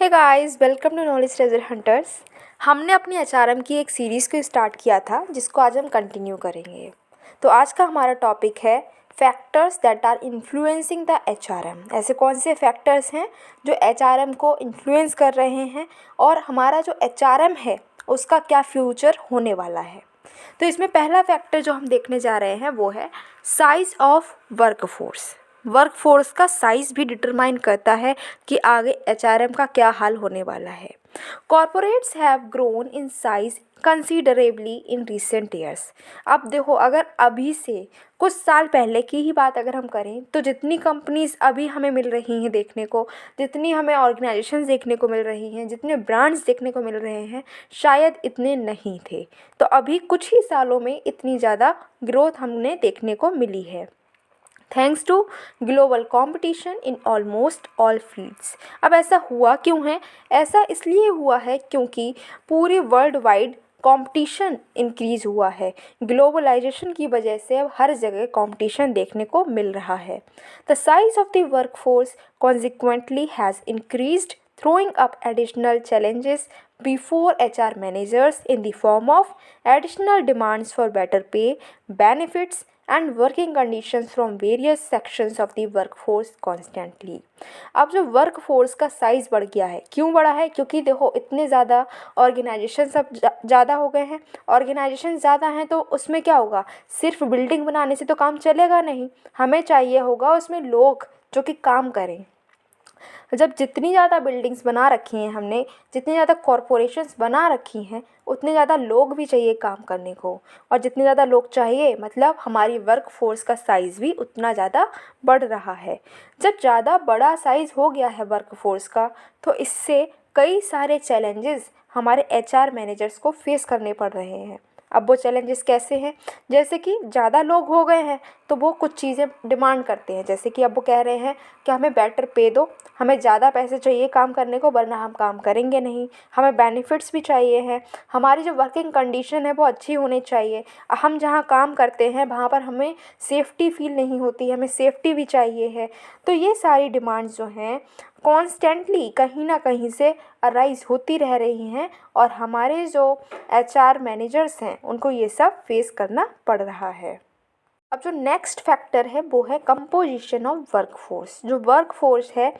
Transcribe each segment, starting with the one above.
Guys, welcome to knowledge treasure hunters. हमने अपनी HRM की एक सीरीज़ को स्टार्ट किया था जिसको आज हम कंटिन्यू करेंगे। तो आज का हमारा टॉपिक है factors that are influencing the HRM. ऐसे कौन से फैक्टर्स हैं जो एचआरएम को इन्फ्लुएंस कर रहे हैं और हमारा जो एचआरएम है उसका क्या फ्यूचर होने वाला है। तो इसमें पहला फैक्टर जो हम देखने जा रहे हैं वो है साइज़ ऑफ वर्कफोर्स। वर्कफोर्स का साइज़ भी डिटरमाइन करता है कि आगे एचआरएम का क्या हाल होने वाला है। Corporates have grown in size considerably in recent years. अब देखो, अगर अभी से कुछ साल पहले की ही बात अगर हम करें तो जितनी कंपनीज़ अभी हमें मिल रही हैं देखने को, जितनी हमें ऑर्गेनाइजेशंस देखने को मिल रही हैं, जितने ब्रांड्स देखने को मिल रहे हैं, शायद इतने नहीं थे। तो अभी कुछ ही सालों में इतनी ज़्यादा ग्रोथ हमने देखने को मिली है, thanks to global competition in almost all fields. अब ऐसा हुआ क्यों है? ऐसा इसलिए हुआ है क्योंकि पूरी वर्ल्ड वाइड कंपटीशन इंक्रीज़ हुआ है। ग्लोबलाइजेशन की वजह से अब हर जगह कंपटीशन देखने को मिल रहा है। The size of the workforce consequently has increased, throwing up additional challenges before HR managers in the form of additional demands for better pay, benefits and working conditions from various sections of the workforce constantly। अब जो workforce का size बढ़ गया है, क्यों बढ़ा है? क्योंकि देखो, इतने ज़्यादा ऑर्गेनाइजेशन सब ज़्यादा हो गए हैं। ऑर्गेनाइजेशन ज़्यादा हैं तो उसमें क्या होगा, सिर्फ बिल्डिंग बनाने से तो काम चलेगा नहीं, हमें चाहिए होगा उसमें लोग जो कि काम करें। जब जितनी ज़्यादा बिल्डिंग्स बना रखी हैं हमने, जितनी ज़्यादा कॉरपोरेशंस बना रखी हैं, उतने ज़्यादा लोग भी चाहिए काम करने को, और जितने ज़्यादा लोग चाहिए मतलब हमारी वर्क फोर्स का साइज़ भी उतना ज़्यादा बढ़ रहा है। जब ज़्यादा बड़ा साइज़ हो गया है वर्क फोर्स का तो इससे कई सारे चैलेंजेस हमारे एचआर मैनेजर्स को फेस करने पड़ रहे हैं। अब वो चैलेंजेस कैसे हैं? जैसे कि ज़्यादा लोग हो गए हैं तो वो कुछ चीज़ें डिमांड करते हैं, जैसे कि अब वो कह रहे हैं कि हमें बेटर पे दो, हमें ज़्यादा पैसे चाहिए काम करने को वरना हम काम करेंगे नहीं, हमें बेनिफिट्स भी चाहिए हैं, हमारी जो वर्किंग कंडीशन है वो अच्छी होनी चाहिए, हम जहाँ काम करते हैं वहाँ पर हमें सेफ्टी फील नहीं होती, हमें सेफ्टी भी चाहिए है। तो ये सारी डिमांड्स जो हैं कॉन्स्टेंटली कहीं ना कहीं से अराइज होती रह रही हैं और हमारे जो एचआर मैनेजर्स हैं उनको ये सब फेस करना पड़ रहा है। अब जो नेक्स्ट फैक्टर है वो है कंपोजिशन ऑफ वर्कफोर्स। जो वर्कफोर्स है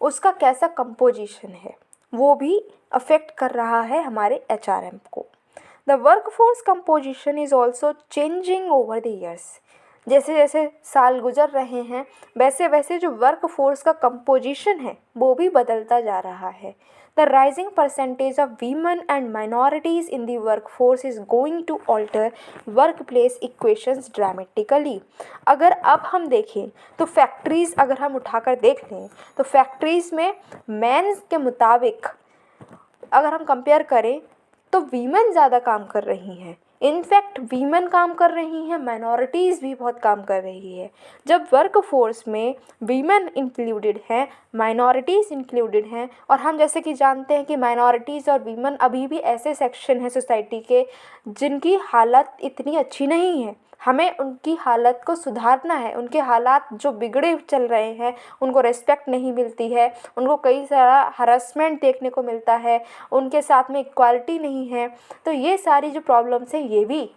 उसका कैसा कंपोजिशन है वो भी अफेक्ट कर रहा है हमारे एचआरएम को। The workforce composition is also changing over the years. जैसे जैसे साल गुजर रहे हैं वैसे वैसे जो वर्क फोर्स का कंपोजिशन है वो भी बदलता जा रहा है। The rising percentage of women and minorities in the work force is going to alter work place equations dramatically. अगर अब हम देखें तो फैक्ट्रीज़ अगर हम उठाकर देख लें तो फैक्ट्रीज़ में मेंस के मुताबिक अगर हम कंपेयर करें तो वीमेन ज़्यादा काम कर रही हैं। इनफैक्ट वीमेन काम कर रही हैं, माइनॉरिटीज़ भी बहुत काम कर रही है। जब वर्क फोर्स में वीमेन इंक्लूडेड हैं, माइनॉरिटीज़ इंक्लूडेड हैं, और हम जैसे कि जानते हैं कि माइनॉरिटीज़ और वीमेन अभी भी ऐसे सेक्शन हैं सोसाइटी के जिनकी हालत इतनी अच्छी नहीं है, हमें उनकी हालत को सुधारना है। उनके हालात जो बिगड़े चल रहे हैं, उनको रिस्पेक्ट नहीं मिलती है, उनको कई सारा हरासमेंट देखने को मिलता है, उनके साथ में इक्वालिटी नहीं है। तो ये सारी जो प्रॉब्लम्स हैं ये भी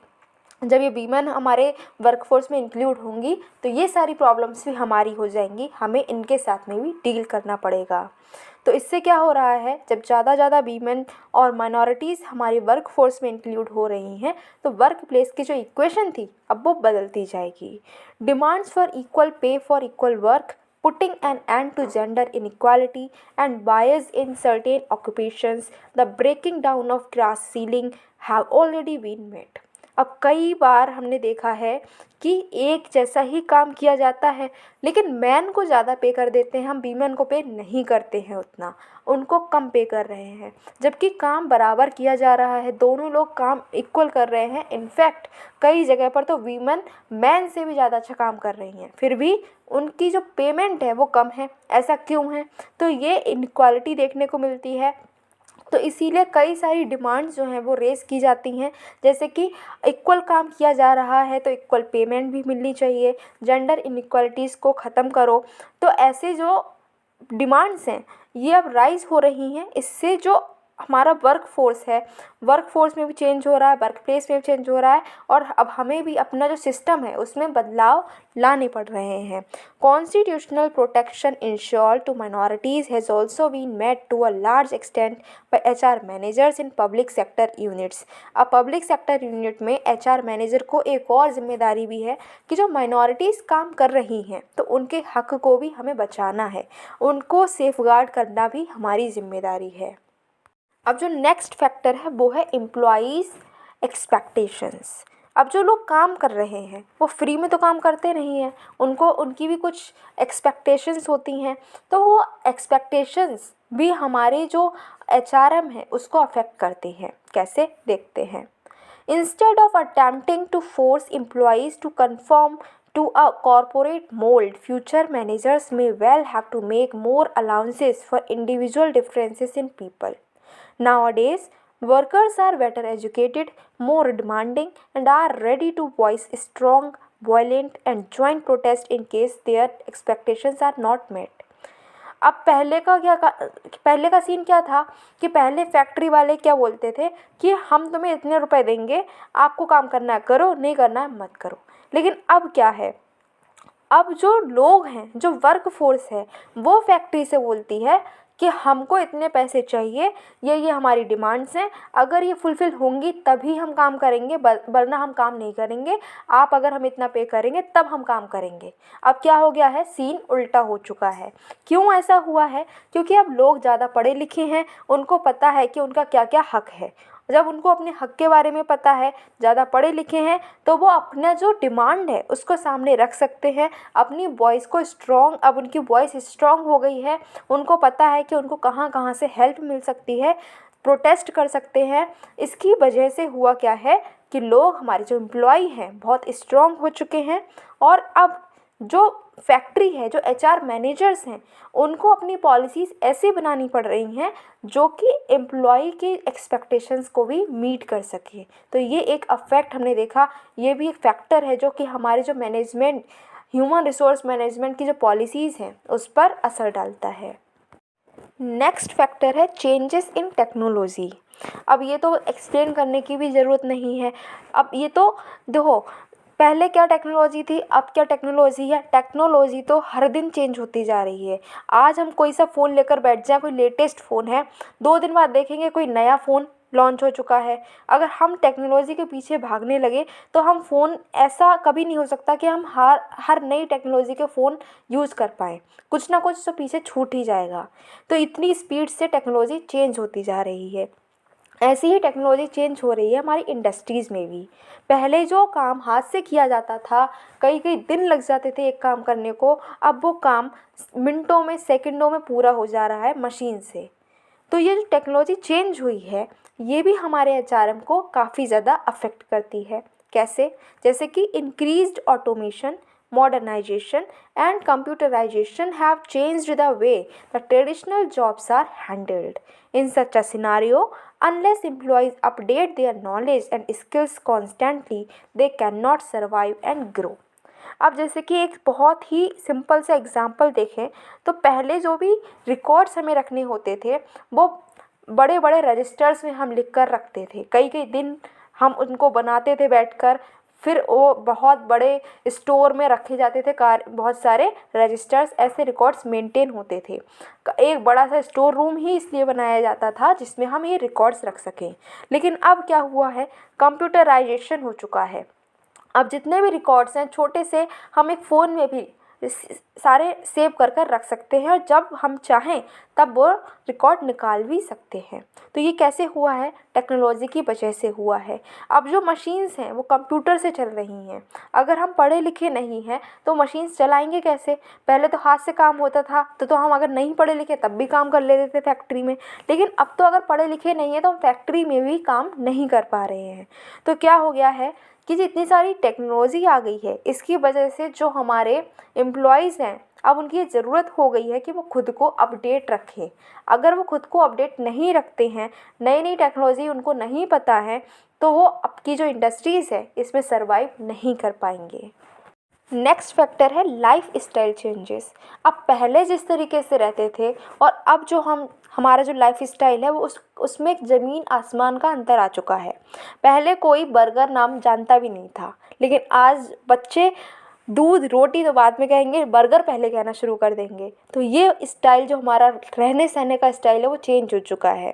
जब ये वीमेन हमारे वर्कफोर्स में इंक्लूड होंगी तो ये सारी प्रॉब्लम्स भी हमारी हो जाएंगी, हमें इनके साथ में भी डील करना पड़ेगा। तो इससे क्या हो रहा है, जब ज़्यादा वीमेन और माइनॉरिटीज़ हमारी वर्क फोर्स में इंक्लूड हो रही हैं तो वर्क प्लेस की जो इक्वेशन थी अब वो बदलती जाएगी। Demands for equal pay for equal work, putting an end to gender inequality and bias in certain occupations, the breaking down of glass ceiling have already been made। अब कई बार हमने देखा है कि एक जैसा ही काम किया जाता है लेकिन मैन को ज़्यादा पे कर देते हैं, हम वीमेन को पे नहीं करते हैं उतना, उनको कम पे कर रहे हैं, जबकि काम बराबर किया जा रहा है, दोनों लोग काम इक्वल कर रहे हैं। इनफैक्ट कई जगह पर तो वीमेन मैन से भी ज़्यादा अच्छा काम कर रही हैं, फिर भी उनकी जो पेमेंट है वो कम है। ऐसा क्यों है? तो ये इनक्वालिटी देखने को मिलती है। तो इसीलिए कई सारी डिमांड्स जो हैं वो रेज़ की जाती हैं, जैसे कि इक्वल काम किया जा रहा है तो इक्वल पेमेंट भी मिलनी चाहिए, जेंडर इनइक्वालिटीज़ को ख़त्म करो। तो ऐसे जो डिमांड्स हैं ये अब राइज़ हो रही हैं। इससे जो हमारा वर्क फोर्स है, वर्क फोर्स में भी चेंज हो रहा है, वर्क प्लेस में भी चेंज हो रहा है, और अब हमें भी अपना जो सिस्टम है उसमें बदलाव लाने पड़ रहे हैं। Constitutional protection ensure to minorities has also been met to a large extent by HR managers in public sector units. अब पब्लिक सेक्टर यूनिट में HR मैनेजर को एक और जिम्मेदारी भी है कि जो माइनॉरिटीज़ काम कर रही हैं तो उनके हक को भी हमें बचाना है, उनको सेफगार्ड करना भी हमारी जिम्मेदारी है। अब जो नेक्स्ट फैक्टर है वो है एम्प्लॉयज़ एक्सपेक्टेशंस। अब जो लोग काम कर रहे हैं वो फ्री में तो काम करते नहीं हैं, उनको उनकी भी कुछ एक्सपेक्टेशंस होती हैं। तो वो एक्सपेक्टेशंस भी हमारे जो HRM है उसको अफेक्ट करती हैं। कैसे, देखते हैं। Instead of attempting to force employees to conform to a corporate mold, future managers may well have to make more allowances for individual differences in people. Nowadays, workers are better educated, more demanding, and are ready to voice strong, violent, and joint protest in case their expectations are not met. अब पहले का scene क्या था कि पहले factory वाले क्या बोलते थे कि हम तुम्हें इतने रुपए देंगे, आपको काम करना है करो, नहीं करना है मत करो। लेकिन अब क्या है, अब जो लोग हैं, जो वर्क फोर्स है, वो फैक्ट्री से बोलती है कि हमको इतने पैसे चाहिए, ये हमारी डिमांड्स हैं, अगर ये फुलफ़िल होंगी तभी हम काम करेंगे, वरना हम काम नहीं करेंगे। आप अगर हम इतना पे करेंगे तब हम काम करेंगे। अब क्या हो गया है, सीन उल्टा हो चुका है। क्यों ऐसा हुआ है? क्योंकि अब लोग ज़्यादा पढ़े लिखे हैं, उनको पता है कि उनका क्या क्या हक है। जब उनको अपने हक के बारे में पता है, ज़्यादा पढ़े लिखे हैं, तो वो अपना जो डिमांड है उसको सामने रख सकते हैं, अपनी वॉइस को स्ट्रॉन्ग, अब उनकी वॉइस स्ट्रॉन्ग हो गई है, उनको पता है कि उनको कहाँ कहाँ से हेल्प मिल सकती है, प्रोटेस्ट कर सकते हैं। इसकी वजह से हुआ क्या है कि लोग, हमारे जो एम्प्लॉय हैं, बहुत स्ट्रॉन्ग हो चुके हैं, और अब जो फैक्ट्री है, जो HR मैनेजर्स हैं, उनको अपनी पॉलिसीज़ ऐसे बनानी पड़ रही हैं जो कि एम्प्लॉय की एक्सपेक्टेशंस को भी मीट कर सके। तो ये एक अफेक्ट हमने देखा, ये भी एक फैक्टर है जो कि हमारे जो मैनेजमेंट, ह्यूमन रिसोर्स मैनेजमेंट की जो पॉलिसीज़ हैं उस पर असर डालता है। नेक्स्ट फैक्टर है चेंजेस इन टेक्नोलॉजी। अब ये तो एक्सप्लेन करने की भी ज़रूरत नहीं है। अब ये तो देखो, पहले क्या टेक्नोलॉजी थी, अब क्या टेक्नोलॉजी है। टेक्नोलॉजी तो हर दिन चेंज होती जा रही है। आज हम कोई सा फ़ोन लेकर बैठ जाएं, कोई लेटेस्ट फ़ोन है, 2 दिन बाद देखेंगे कोई नया फ़ोन लॉन्च हो चुका है। अगर हम टेक्नोलॉजी के पीछे भागने लगे तो हम फ़ोन, ऐसा कभी नहीं हो सकता कि हम हर नई टेक्नोलॉजी के फ़ोन यूज़ कर पाएँ, कुछ ना कुछ तो पीछे छूट ही जाएगा। तो इतनी स्पीड से टेक्नोलॉजी चेंज होती जा रही है। ऐसी ही टेक्नोलॉजी चेंज हो रही है हमारी इंडस्ट्रीज़ में भी। पहले जो काम हाथ से किया जाता था, कई कई दिन लग जाते थे एक काम करने को, अब वो काम मिनटों में, सेकंडों में पूरा हो जा रहा है मशीन से। तो ये जो टेक्नोलॉजी चेंज हुई है, ये भी हमारे HRM को काफ़ी ज़्यादा अफेक्ट करती है। कैसे? जैसे कि increased automation, modernization and computerization have changed the way the traditional jobs are handled. In such a scenario, unless employees update their knowledge and skills constantly, they cannot survive and grow. अब जैसे कि एक बहुत ही simple सा example देखें तो पहले जो भी रिकॉर्ड्स हमें रखने होते थे वो बड़े बड़े रजिस्टर्स में हम लिख कर रखते थे। कई कई दिन हम उनको बनाते थे बैठकर, फिर वो बहुत बड़े स्टोर में रखे जाते थे, बहुत सारे रजिस्टर्स, ऐसे रिकॉर्ड्स मेंटेन होते थे। एक बड़ा सा स्टोर रूम ही इसलिए बनाया जाता था जिसमें हम ये रिकॉर्ड्स रख सकें। लेकिन अब क्या हुआ है, कंप्यूटराइजेशन हो चुका है। अब जितने भी रिकॉर्ड्स हैं, छोटे से हम एक फ़ोन में भी सारे सेव कर कर रख सकते हैं, और जब हम चाहें तब वो रिकॉर्ड निकाल भी सकते हैं। तो ये कैसे हुआ है? टेक्नोलॉजी की वजह से हुआ है। अब जो मशीन्स हैं वो कंप्यूटर से चल रही हैं। अगर हम पढ़े लिखे नहीं हैं तो मशीन्स चलाएंगे कैसे? पहले तो हाथ से काम होता था, तो हम अगर नहीं पढ़े लिखे तब भी काम कर लेते थे फैक्ट्री में। लेकिन अब तो अगर पढ़े लिखे नहीं हैं तो हम फैक्ट्री में भी काम नहीं कर पा रहे हैं। तो क्या हो गया है कि जितनी सारी टेक्नोलॉजी आ गई है, इसकी वजह से जो हमारे एम्प्लॉयज़ हैं, अब उनकी ये ज़रूरत हो गई है कि वो खुद को अपडेट रखें। अगर वो खुद को अपडेट नहीं रखते हैं, नई नई टेक्नोलॉजी उनको नहीं पता है, तो वो अब की जो इंडस्ट्रीज़ है इसमें सर्वाइव नहीं कर पाएंगे। नेक्स्ट फैक्टर है लाइफ स्टाइल चेंजेस। अब पहले जिस तरीके से रहते थे और अब जो हमारा जो लाइफ स्टाइल है वो उसमें एक ज़मीन आसमान का अंतर आ चुका है। पहले कोई बर्गर नाम जानता भी नहीं था, लेकिन आज बच्चे दूध रोटी तो बाद में कहेंगे, बर्गर पहले कहना शुरू कर देंगे। तो ये स्टाइल जो हमारा रहने सहने का स्टाइल है वो चेंज हो चुका है।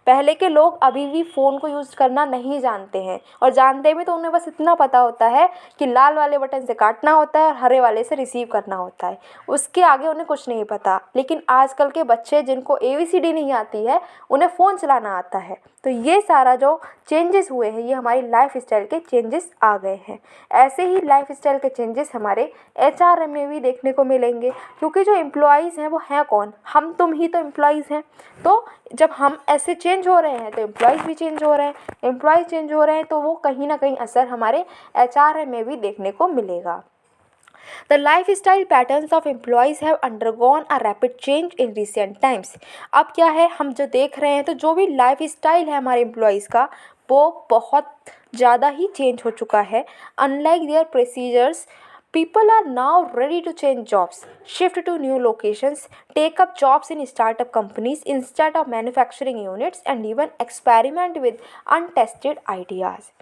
पहले के लोग अभी भी फ़ोन को यूज़ करना नहीं जानते हैं, और जानते भी तो उन्हें बस इतना पता होता है कि लाल वाले बटन से काटना होता है और हरे वाले से रिसीव करना होता है, उसके आगे उन्हें कुछ नहीं पता। लेकिन आजकल के बच्चे जिनको ABCD नहीं आती है, उन्हें फ़ोन चलाना आता है। तो ये सारा जो चेंजेस हुए हैं ये हमारी लाइफ स्टाइल के चेंजेस आ गए हैं। ऐसे ही लाइफ स्टाइल के चेंजेस हमारे HRM में भी देखने को मिलेंगे, क्योंकि जो एम्प्लॉयज़ हैं वो हैं कौन, हम तुम ही तो एम्प्लॉयज़ हैं। तो जब हम ऐसे चेंज हो रहे हैं तो एम्प्लॉयज़ भी चेंज हो रहे हैं, एम्प्लॉयज़ चेंज हो रहे हैं तो वो कहीं ना कहीं असर हमारे HRM में भी देखने को मिलेगा। The lifestyle patterns of employees have undergone a rapid change in recent times। अब क्या है, हम जो देख रहे हैं तो जो भी लाइफ स्टाइल है हमारे एम्प्लॉयज़ का वो बहुत ज़्यादा ही चेंज हो चुका है। Unlike their procedures, people are now ready to change jobs, shift to new locations, take up jobs in startup companies instead of manufacturing units, and even experiment with untested ideas।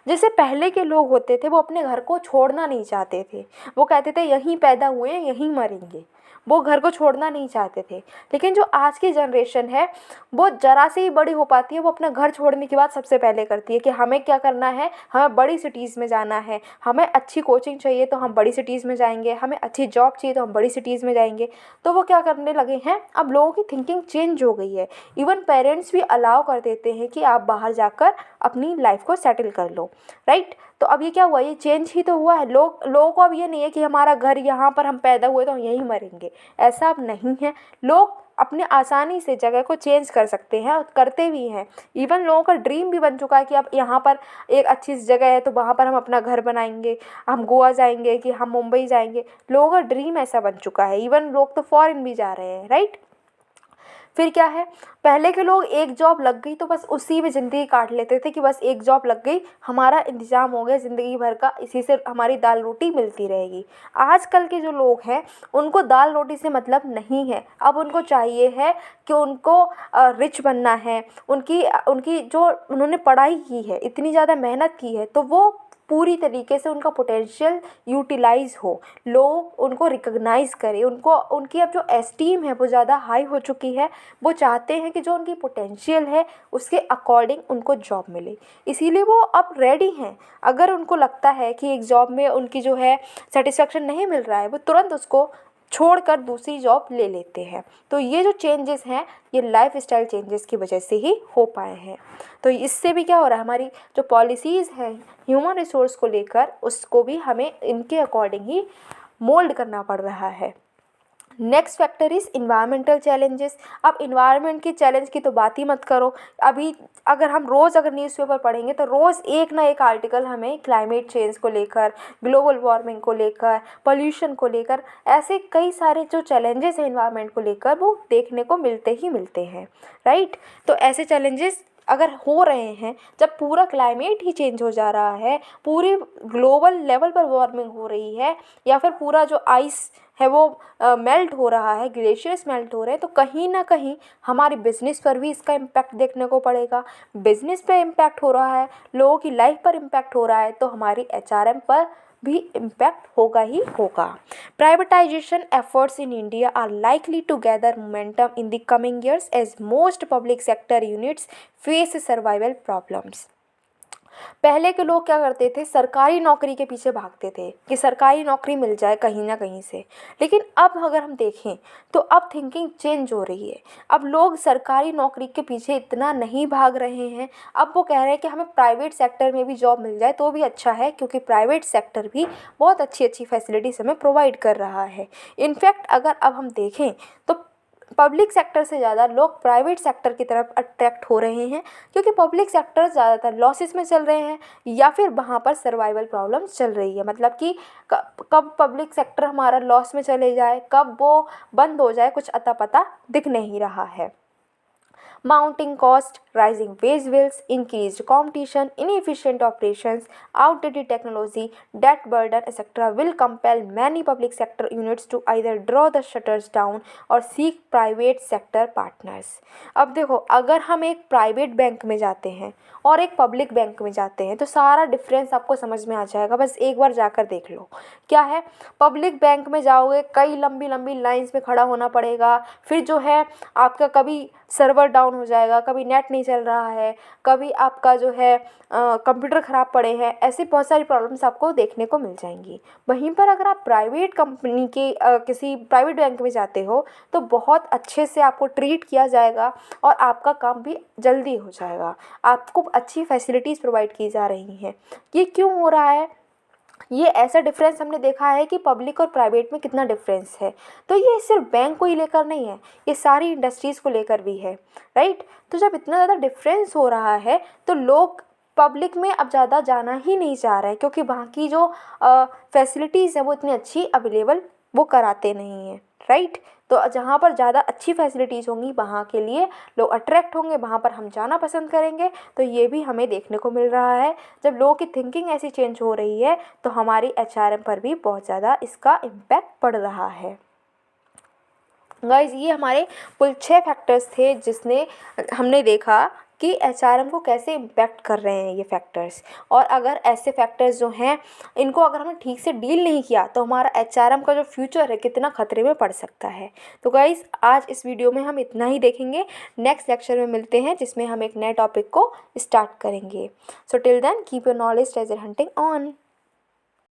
जैसे पहले के लोग होते थे वो अपने घर को छोड़ना नहीं चाहते थे, वो कहते थे यहीं पैदा हुए यहीं मरेंगे, वो घर को छोड़ना नहीं चाहते थे। लेकिन जो आज की जनरेशन है वो ज़रा से ही बड़ी हो पाती है, वो अपना घर छोड़ने की बात सबसे पहले करती है कि हमें क्या करना है, हमें बड़ी सिटीज़ में जाना है, हमें अच्छी कोचिंग चाहिए तो हम बड़ी सिटीज़ में जाएंगे, हमें अच्छी जॉब चाहिए तो हम बड़ी सिटीज़ में जाएंगे। तो वो क्या करने लगे हैं, अब लोगों की थिंकिंग चेंज हो गई है। इवन पेरेंट्स भी अलाउ कर देते हैं कि आप बाहर जाकर अपनी लाइफ को सेटल कर लो, राइट। तो अब ये क्या हुआ, ये चेंज ही तो हुआ है। लोगों को अब ये नहीं है कि हमारा घर यहाँ पर, हम पैदा हुए तो हम यहीं मरेंगे, ऐसा अब नहीं है। लोग अपने आसानी से जगह को चेंज कर सकते हैं और करते भी हैं। इवन लोगों का ड्रीम भी बन चुका है कि अब यहाँ पर एक अच्छी सी जगह है तो वहाँ पर हम अपना घर बनाएंगे, हम गोवा जाएंगे कि हम मुंबई जाएंगे। लोगों का ड्रीम ऐसा बन चुका है। इवन लोग तो फॉरेन भी जा रहे हैं, राइट। फिर क्या है, पहले के लोग एक जॉब लग गई तो बस उसी में ज़िंदगी काट लेते थे कि बस एक जॉब लग गई, हमारा इंतज़ाम हो गया ज़िंदगी भर का, इसी से हमारी दाल रोटी मिलती रहेगी। आजकल के जो लोग हैं उनको दाल रोटी से मतलब नहीं है, अब उनको चाहिए है कि उनको रिच बनना है। उनकी जो उन्होंने पढ़ाई की है, इतनी ज़्यादा मेहनत की है, तो वो पूरी तरीके से उनका पोटेंशियल यूटिलाइज़ हो, लोग उनको रिकग्नाइज़ करें, उनकी अब जो एस्टीम है वो ज़्यादा हाई हो चुकी है। वो चाहते हैं कि जो उनकी पोटेंशियल है उसके अकॉर्डिंग उनको जॉब मिले, इसीलिए वो अब रेडी हैं। अगर उनको लगता है कि एक जॉब में उनकी जो है सेटिस्फेक्शन नहीं मिल रहा है, वो तुरंत उसको छोड़कर दूसरी जॉब ले लेते हैं। तो ये जो चेंजेस हैं ये लाइफ स्टाइल चेंजेस की वजह से ही हो पाए हैं। तो इससे भी क्या हो रहा है, हमारी जो पॉलिसीज़ हैं ह्यूमन रिसोर्स को लेकर, उसको भी हमें इनके अकॉर्डिंग ही मोल्ड करना पड़ रहा है। Next factor is environmental challenges. अब इन्वायरमेंट की चैलेंज की तो बात ही मत करो। अभी अगर हम रोज़ अगर न्यूज़पेपर पढ़ेंगे तो रोज़ एक ना एक आर्टिकल हमें क्लाइमेट चेंज को लेकर, ग्लोबल वार्मिंग को लेकर, पोल्यूशन को लेकर, ऐसे कई सारे जो चैलेंजेस हैं इन्वायरमेंट को लेकर वो देखने को मिलते ही मिलते हैं, राइट। तो ऐसे चैलेंजेस अगर हो रहे हैं, जब पूरा क्लाइमेट ही चेंज हो जा रहा है, पूरे ग्लोबल लेवल पर वार्मिंग हो रही है, या फिर पूरा जो आइस है वो मेल्ट हो रहा है, ग्लेशियर्स मेल्ट हो रहे हैं, तो कहीं ना कहीं हमारे बिज़नेस पर भी इसका इम्पैक्ट देखने को पड़ेगा। बिज़नेस पे इम्पैक्ट हो रहा है, लोगों की लाइफ पर इम्पैक्ट हो रहा है, तो हमारी HRM पर भी इम्पैक्ट होगा ही होगा। Privatisation efforts in India are likely to gather momentum in the coming years as most public sector units face survival problems. पहले के लोग क्या करते थे, सरकारी नौकरी के पीछे भागते थे कि सरकारी नौकरी मिल जाए कहीं ना कहीं से। लेकिन अब अगर हम देखें तो अब थिंकिंग चेंज हो रही है। अब लोग सरकारी नौकरी के पीछे इतना नहीं भाग रहे हैं, अब वो कह रहे हैं कि हमें प्राइवेट सेक्टर में भी जॉब मिल जाए तो भी अच्छा है, क्योंकि प्राइवेट सेक्टर भी बहुत अच्छी अच्छी फैसिलिटीज़ हमें प्रोवाइड कर रहा है। इनफैक्ट अगर अब हम देखें तो पब्लिक सेक्टर से ज़्यादा लोग प्राइवेट सेक्टर की तरफ अट्रैक्ट हो रहे हैं, क्योंकि पब्लिक सेक्टर ज़्यादातर लॉसेस में चल रहे हैं या फिर वहाँ पर सर्वाइवल प्रॉब्लम्स चल रही है। मतलब कि कब पब्लिक सेक्टर हमारा लॉस में चले जाए, कब वो बंद हो जाए, कुछ अता पता दिख नहीं रहा है। mounting cost, rising wage bills, increased competition, inefficient operations, outdated technology, debt burden, etc. will compel many public sector units to either draw the shutters down और seek private sector partners. अब देखो, अगर हम एक प्राइवेट बैंक में जाते हैं और एक पब्लिक बैंक में जाते हैं तो सारा डिफरेंस आपको समझ में आ जाएगा, बस एक बार जाकर देख लो। क्या है, पब्लिक बैंक में जाओगे कई लंबी लंबी लाइंस में खड़ा होना पड़ेगा, फिर जो है आपका कभी सर्वर डाउन हो जाएगा, कभी नेट नहीं चल रहा है, कभी आपका जो है कंप्यूटर ख़राब पड़े हैं, ऐसी बहुत सारी प्रॉब्लम्स आपको देखने को मिल जाएंगी। वहीं पर अगर आप प्राइवेट कंपनी के किसी प्राइवेट बैंक में जाते हो तो बहुत अच्छे से आपको ट्रीट किया जाएगा और आपका काम भी जल्दी हो जाएगा, आपको अच्छी फैसिलिटीज़ प्रोवाइड की जा रही हैं। ये क्यों हो रहा है? ये ऐसा डिफरेंस हमने देखा है कि पब्लिक और प्राइवेट में कितना डिफरेंस है। तो ये सिर्फ बैंक को ही लेकर नहीं है, ये सारी इंडस्ट्रीज़ को लेकर भी है, राइट। तो जब इतना ज़्यादा डिफरेंस हो रहा है तो लोग पब्लिक में अब ज़्यादा जाना ही नहीं चाह रहे हैं, क्योंकि वहाँ की जो फैसिलिटीज़ हैं वो इतनी अच्छी अवेलेबल वो कराते नहीं हैं, राइट। तो जहाँ पर ज़्यादा अच्छी फैसिलिटीज़ होंगी वहाँ के लिए लोग अट्रैक्ट होंगे, वहाँ पर हम जाना पसंद करेंगे। तो ये भी हमें देखने को मिल रहा है। जब लोगों की थिंकिंग ऐसी चेंज हो रही है तो हमारी एचआरएम पर भी बहुत ज़्यादा इसका इम्पैक्ट पड़ रहा है। गाइस, ये हमारे कुल 6 फैक्टर्स थे जिसने हमने देखा कि एचआरएम को कैसे इम्पैक्ट कर रहे हैं ये फैक्टर्स। और अगर ऐसे फैक्टर्स जो हैं इनको अगर हमने ठीक से डील नहीं किया तो हमारा एचआरएम का जो फ्यूचर है कितना खतरे में पड़ सकता है। तो गाइस, आज इस वीडियो में हम इतना ही देखेंगे। नेक्स्ट लेक्चर में मिलते हैं जिसमें हम एक नए टॉपिक को स्टार्ट करेंगे। So till then keep your knowledge treasure hunting on.